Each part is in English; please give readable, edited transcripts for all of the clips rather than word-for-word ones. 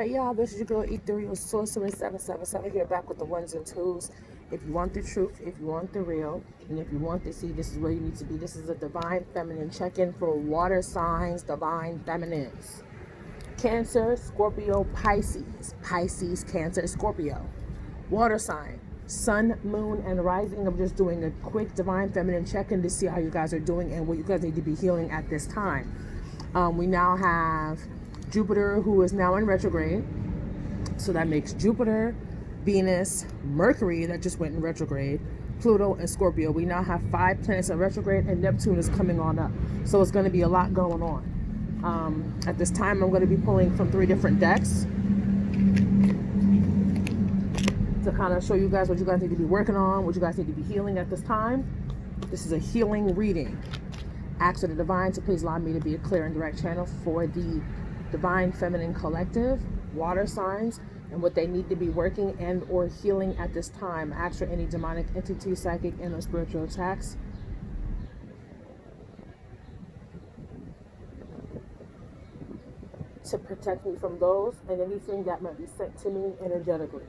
Hey y'all, this is your girl Ethereal Sorceress 777 here, back with the ones and twos. If you want the truth, if you want the real, and if you want to see, this is where you need to be. This is a divine feminine check-in for water signs, divine feminines. Cancer, Scorpio, Pisces. Pisces, Cancer, Scorpio. Water sign. Sun, moon, and rising. I'm just doing a quick divine feminine check-in to see how you guys are doing and what you guys need to be healing at this time. We now have Jupiter, who is now in retrograde. So that makes Jupiter, Venus, Mercury, that just went in retrograde, Pluto, and Scorpio. We now have 5 planets in retrograde, and Neptune is coming on up. So it's going to be a lot going on. At this time, I'm going to be pulling from 3 different decks to kind of show you guys what you guys need to be working on, what you guys need to be healing at this time. This is a healing reading. Ask for the divine to please allow me to be a clear and direct channel for the Divine Feminine Collective, water signs, and what they need to be working and or healing at this time. Ask for any demonic entity, psychic, and or spiritual attacks to protect me from those and anything that might be sent to me energetically.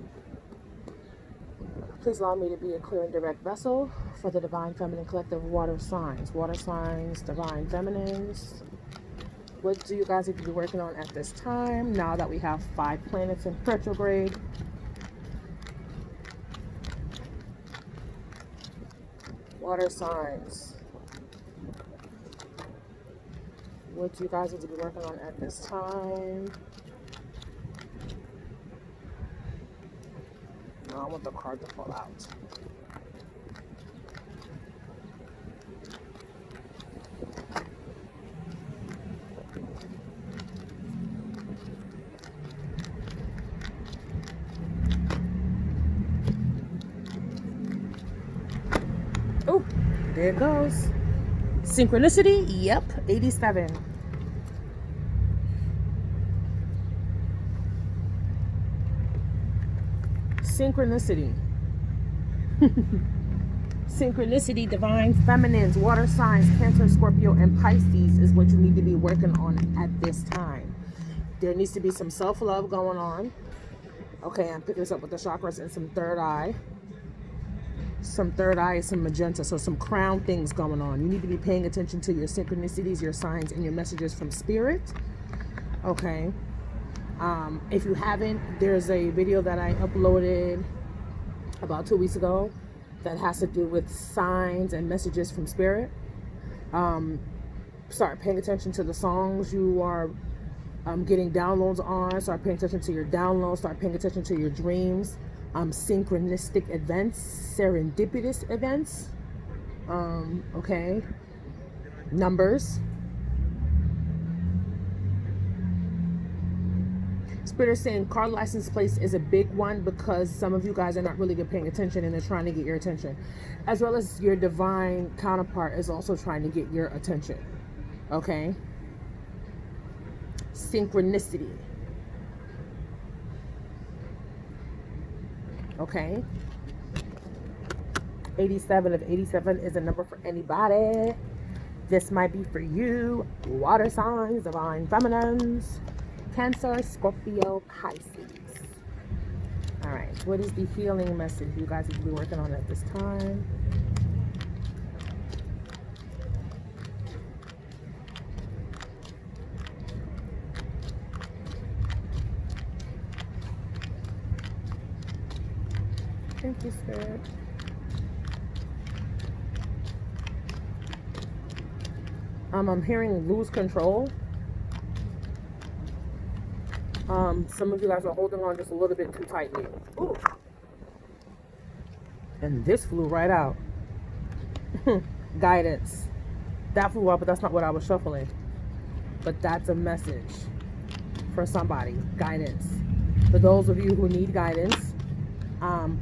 Please allow me to be a clear and direct vessel for the Divine Feminine Collective water signs. Water signs, divine feminines. What do you guys need to be working on at this time now that we have 5 planets in retrograde? Water signs. What do you guys need to be working on at this time? No, I want the card to fall out. Oh, there it goes. Synchronicity? Yep, 87. Synchronicity. Synchronicity, divine feminines, water signs, Cancer, Scorpio, and Pisces is what you need to be working on at this time. There needs to be some self-love going on. Okay, I'm picking this up with the chakras and some third eye. Some third eye, some magenta, so some crown things going on. You need to be paying attention to your synchronicities, your signs, and your messages from spirit. Okay. If you haven't, there's a video that I uploaded about 2 weeks ago that has to do with signs and messages from spirit. Start paying attention to the songs you are getting downloads on. Start paying attention to your downloads. Start paying attention to your dreams. Synchronistic events, serendipitous events. Okay. Numbers. Spirit is saying car license plates is a big one because some of you guys are not really good paying attention and they're trying to get your attention. As well as your divine counterpart is also trying to get your attention. Okay. Synchronicity. Okay. 87 of 87 is a number for anybody. This might be for you. Water signs, divine feminines, Cancer, Scorpio, Pisces. All right. What is the healing message you guys need to be working on at this time? Thank you, Spirit. I'm hearing lose control. Some of you guys are holding on just a little bit too tightly. Ooh. And this flew right out. Guidance. That flew out, but that's not what I was shuffling. But that's a message for somebody. Guidance. For those of you who need guidance,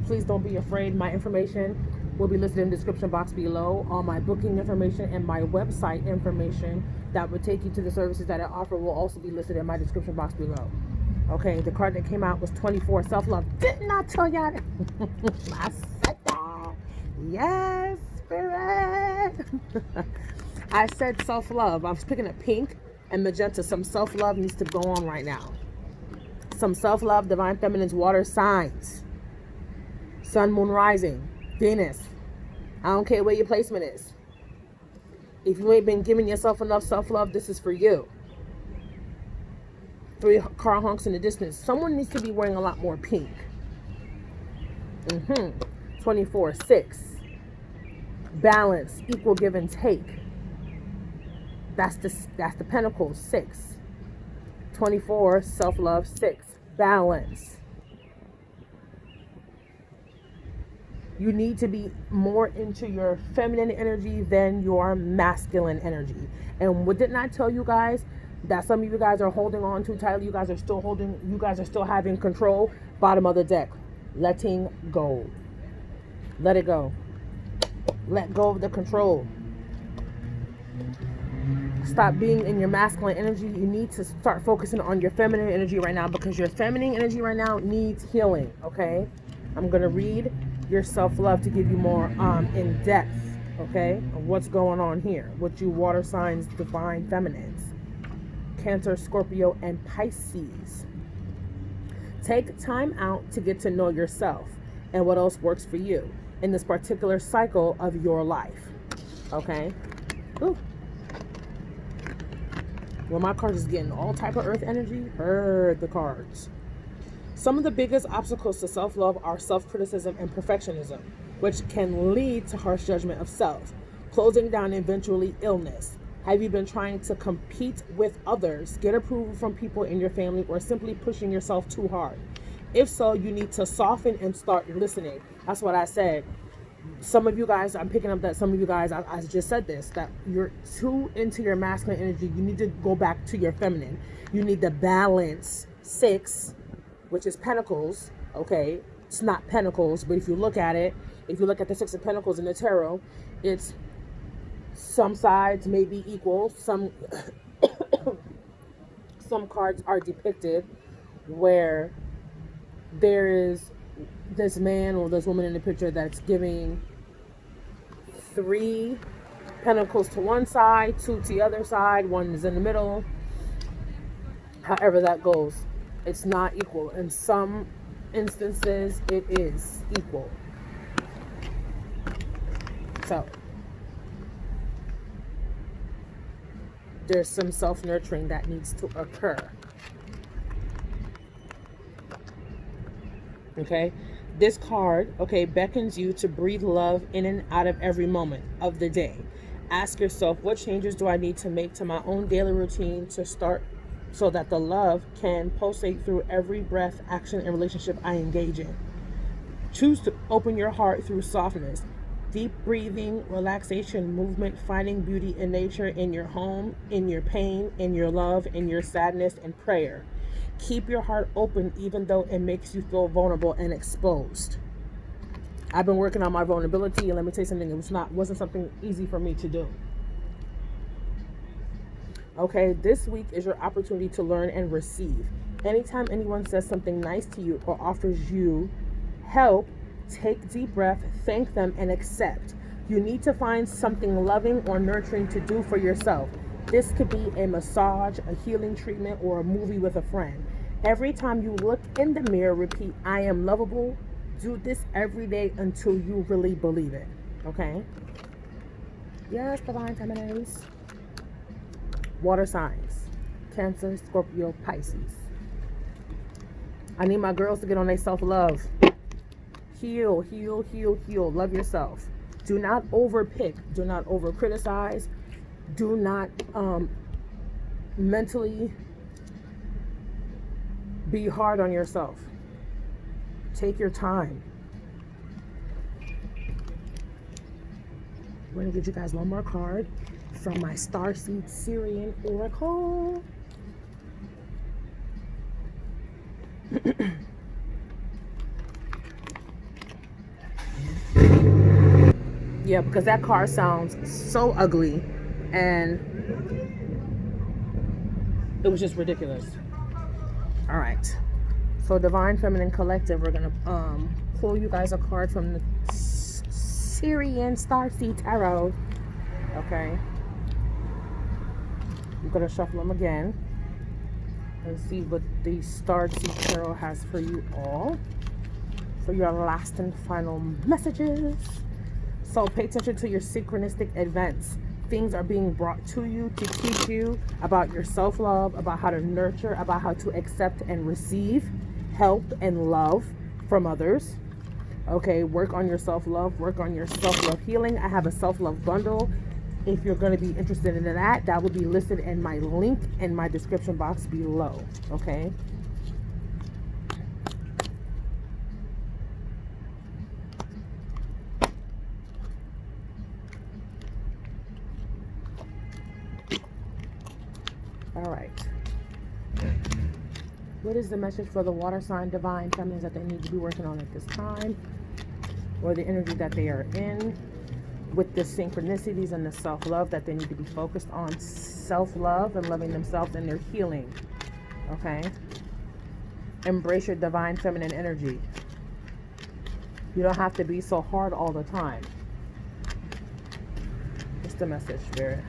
please don't be afraid. My information will be listed in the description box below. All my booking information and my website information that would take you to the services that I offer will also be listed in my description box below. Okay, the card that came out was 24, self-love. Didn't I tell y'all that? I said that. Yes, Spirit. I said self-love. I was picking up pink and magenta. Some self-love needs to go on right now. some self-love, divine feminine's water signs. Sun, moon, rising, Venus. I don't care where your placement is. If you ain't been giving yourself enough self-love, this is for you. 3 car honks in the distance. Someone needs to be wearing a lot more pink. 24, 6. Balance, equal give and take. That's the Pentacles, 6. 24, self-love, 6. Balance. You need to be more into your feminine energy than your masculine energy. And what didn't I tell you guys? That some of you guys are holding on too tightly. You guys are still having control. Bottom of the deck. Letting go. Let it go. Let go of the control. Stop being in your masculine energy. You need to start focusing on your feminine energy right now, because your feminine energy right now needs healing, okay? I'm going to read your self-love to give you more in depth, okay, of what's going on here with you water signs, divine feminines, Cancer, Scorpio, and Pisces. Take time out to get to know yourself and what else works for you in this particular cycle of your life, okay? Ooh. Well, my cards is getting all type of earth energy. Heard the cards. Some of the biggest obstacles to self-love are self-criticism and perfectionism, which can lead to harsh judgment of self, closing down, and eventually illness. Have you been trying to compete with others, get approval from people in your family, or simply pushing yourself too hard? If so, you need to soften and start listening. That's what I said. Some of you guys, I'm picking up that some of you guys, I just said this, that you're too into your masculine energy. You need to go back to your feminine. You need to balance. 6, which is Pentacles, okay? It's not Pentacles, but if you look at it, if you look at the 6 of Pentacles in the tarot, it's some sides may be equal. Some cards are depicted where there is this man or this woman in the picture that's giving 3 pentacles to one side, 2 to the other side, 1 is in the middle. However that goes, it's not equal. In some instances, it is equal. So there's some self-nurturing that needs to occur. Okay, this card, okay, beckons you to breathe love in and out of every moment of the day. Ask yourself, what changes do I need to make to my own daily routine to start so that the love can pulsate through every breath, action, and relationship I engage in? Choose to open your heart through softness, deep breathing, relaxation, movement, finding beauty in nature, in your home, in your pain, in your love, in your sadness, and prayer. Keep your heart open even though it makes you feel vulnerable and exposed. I've been working on my vulnerability, and let me tell you something, it wasn't something easy for me to do. Okay, this week is your opportunity to learn and receive. Anytime anyone says something nice to you or offers you help, take deep breath, thank them, and accept. You need to find something loving or nurturing to do for yourself. This could be a massage, a healing treatment, or a movie with a friend. Every time you look in the mirror, repeat, I am lovable. Do this every day until you really believe it. Okay? Yes, divine feminines. Water signs. Cancer, Scorpio, Pisces. I need my girls to get on their self-love. Heal, heal, heal, heal. Love yourself. Do not overpick. Do not over-criticize. Do not mentally be hard on yourself. Take your time. I'm going to give you guys one more card from my Starseed Syrian Oracle. Yeah, because that card sounds so ugly and it was just ridiculous. All right, so Divine Feminine Collective, we're gonna pull you guys a card from the Syrian Starseed Tarot. Okay, I'm gonna shuffle them again. Let's see what the Starseed Tarot has for you all for your last and final messages. So pay attention to your synchronistic events. Things are being brought to you to teach you about your self-love, about how to nurture, about how to accept and receive help and love from others. Okay, work on your self-love, work on your self-love healing. I have a self-love bundle. If you're going to be interested in that, that will be listed in my link in my description box below. Okay. All right. What is the message for the water sign divine feminines that they need to be working on at this time, or the energy that they are in with the synchronicities and the self-love that they need to be focused on? Self-love and loving themselves and their healing. Okay. Embrace your divine feminine energy. You don't have to be so hard all the time. What's the message, Spirit?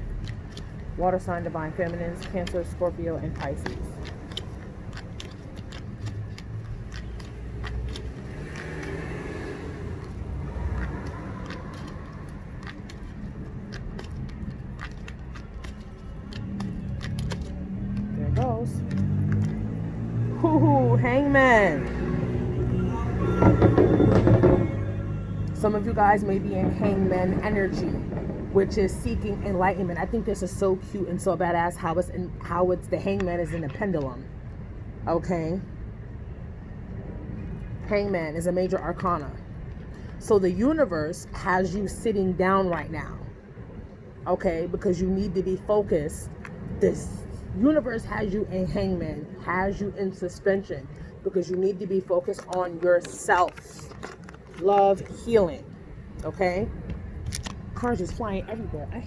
Water sign divine feminines, Cancer, Scorpio, and Pisces. There it goes. Hoo-hoo, Hangman. Some of you guys may be in Hangman energy, which is seeking enlightenment. I think this is so cute and so badass how it's the Hangman is in the pendulum. Okay. Hangman is a major arcana. So the universe has you sitting down right now. Okay, because you need to be focused. This universe has you in Hangman, has you in suspension, because you need to be focused on yourself. Love, healing. Okay? Cars just flying everywhere.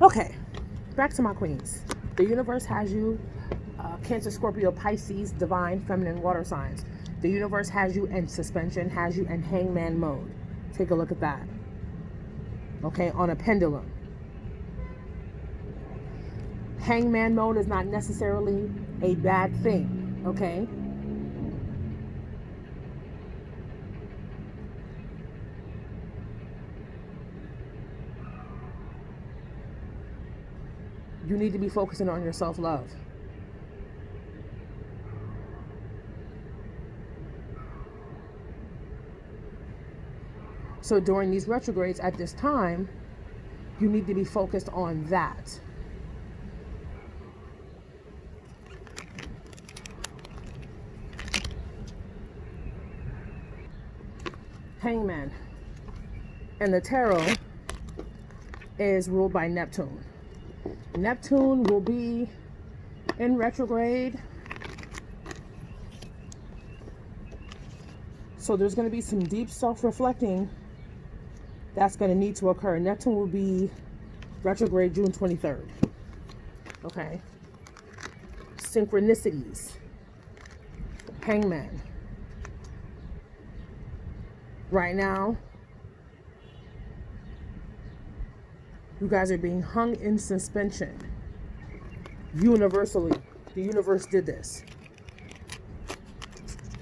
Okay, back to my queens. The universe has you Cancer, Scorpio, Pisces, divine, feminine, water signs. The universe has you in suspension, has you in Hangman mode. Take a look at that. Okay, on a pendulum. Hangman mode is not necessarily a bad thing, okay? You need to be focusing on your self-love. So during these retrogrades at this time, you need to be focused on that. Hangman. And the tarot is ruled by Neptune. Neptune will be in retrograde. So there's going to be some deep self-reflecting that's going to need to occur. Neptune will be retrograde June 23rd. Okay. Synchronicities. Hangman. Right now, you guys are being hung in suspension. Universally. The universe did this.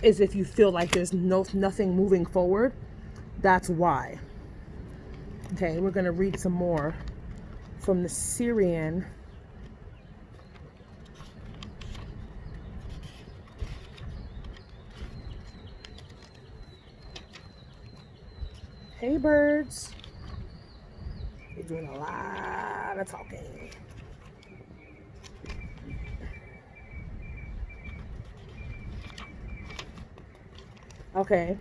Is if you feel like there's nothing moving forward, that's why. Okay, we're going to read some more from the Syrian. Hey, birds. You're doing a lot of talking. Okay,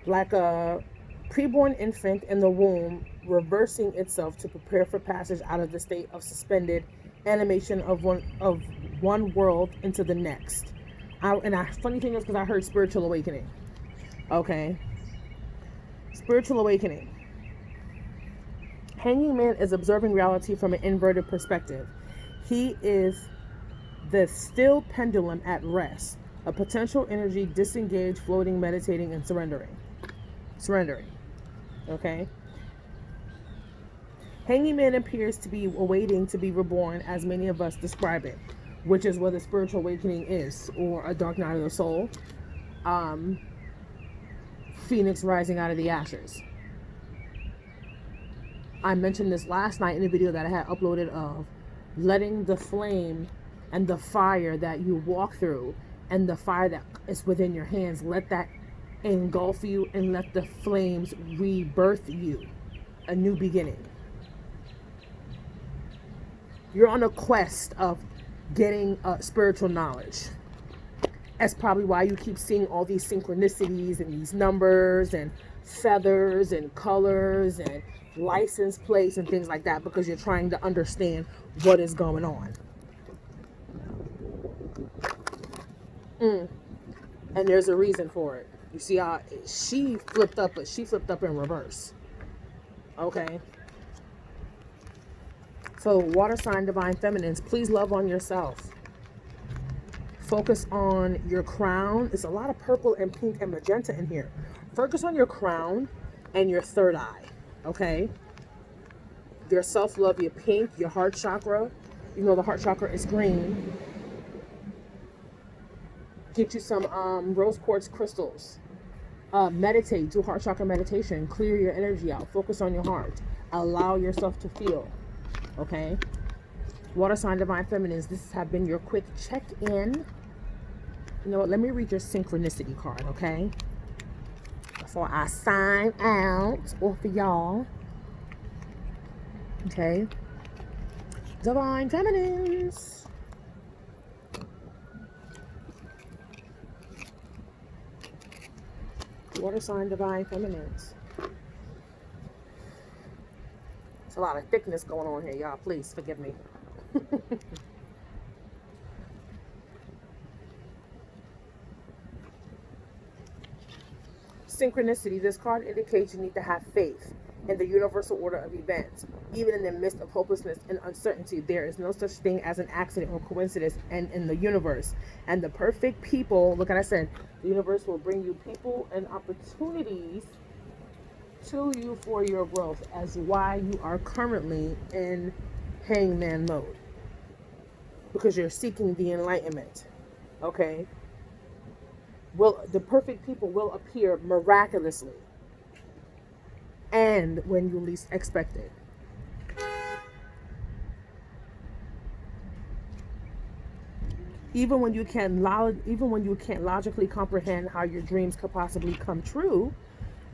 like a preborn infant in the womb reversing itself to prepare for passage out of the state of suspended animation of one world into the next. Funny thing is, because I heard spiritual awakening. Okay, spiritual awakening. Hanging Man is observing reality from an inverted perspective. He is the still pendulum at rest, A potential energy, disengaged, floating, meditating, and surrendering. Okay? Hanging Man appears to be awaiting to be reborn, as many of us describe it, which is what a spiritual awakening is, or a dark night of the soul. Phoenix rising out of the ashes. I mentioned this last night in a video that I had uploaded of letting the flame and the fire that you walk through and the fire that is within your hands, let that engulf you and let the flames rebirth you. A new beginning. You're on a quest of getting spiritual knowledge. That's probably why you keep seeing all these synchronicities and these numbers and feathers and colors and license plates and things like that, because you're trying to understand what is going on. And there's a reason for it. You see how she flipped up, but she flipped up in reverse. Okay. So water sign divine feminines, please love on yourself. Focus on your crown. It's a lot of purple and pink and magenta in here. Focus on your crown and your third eye. Okay. Your self-love, your pink, your heart chakra. You know the heart chakra is green. Get you some rose quartz crystals. Meditate. Do heart chakra meditation. Clear your energy out. Focus on your heart. Allow yourself to feel. Okay. Water sign divine feminines, this has been your quick check-in. You know what? Let me read your synchronicity card, okay? Before I sign out for y'all. Okay. Divine feminines. Water sign divine feminines. There's a lot of thickness going on here, y'all. Please forgive me. Synchronicity. This card indicates you need to have faith in the universal order of events. Even in the midst of hopelessness and uncertainty, there is no such thing as an accident or coincidence and in the universe. And the perfect people, look at I said, the universe will bring you people and opportunities to you for your growth, as why you are currently in hangman mode. Because you're seeking the enlightenment. Okay? Well, the perfect people will appear miraculously. And when you least expect it. Even when you can't logically comprehend how your dreams could possibly come true,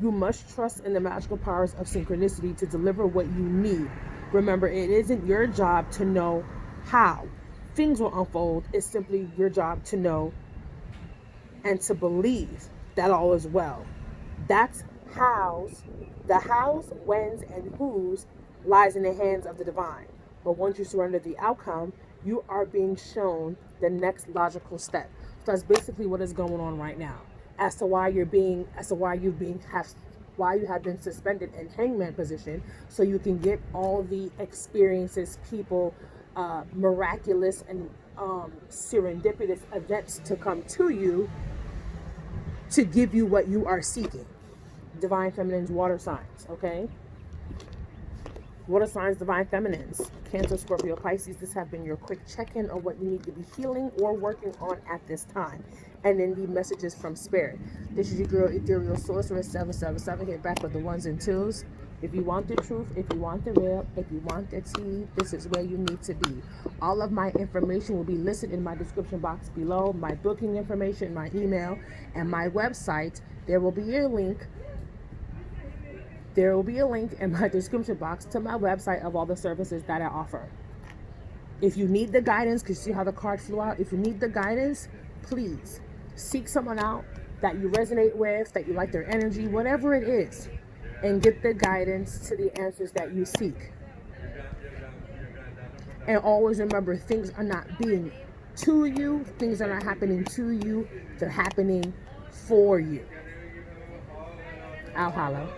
you must trust in the magical powers of synchronicity to deliver what you need. Remember, it isn't your job to know how things will unfold. It's simply your job to know and to believe that all is well. That's the hows, whens, and whos lies in the hands of the divine. But once you surrender the outcome, you are being shown the next logical step. So that's basically what is going on right now. As to why you have been suspended in hangman position, so you can get all the experiences, people, miraculous and serendipitous events to come to you to give you what you are seeking. Divine feminines, water signs, okay? Water signs, divine feminines, Cancer, Scorpio, Pisces. This has been your quick check-in on what you need to be healing or working on at this time. And then the messages from Spirit. This is your girl, Ethereal Sorceress 777, here back with the ones and twos. If you want the truth, if you want the real, if you want the tea, this is where you need to be. All of my information will be listed in my description box below. My booking information, my email, and my website. There will be a link. There will be a link in my description box to my website of all the services that I offer. If you need the guidance, because you see how the card flew out? If you need the guidance, please seek someone out that you resonate with, that you like their energy, whatever it is, and get the guidance to the answers that you seek. And always remember, things are not being to you, things are not happening to you, they're happening for you. I'll holla.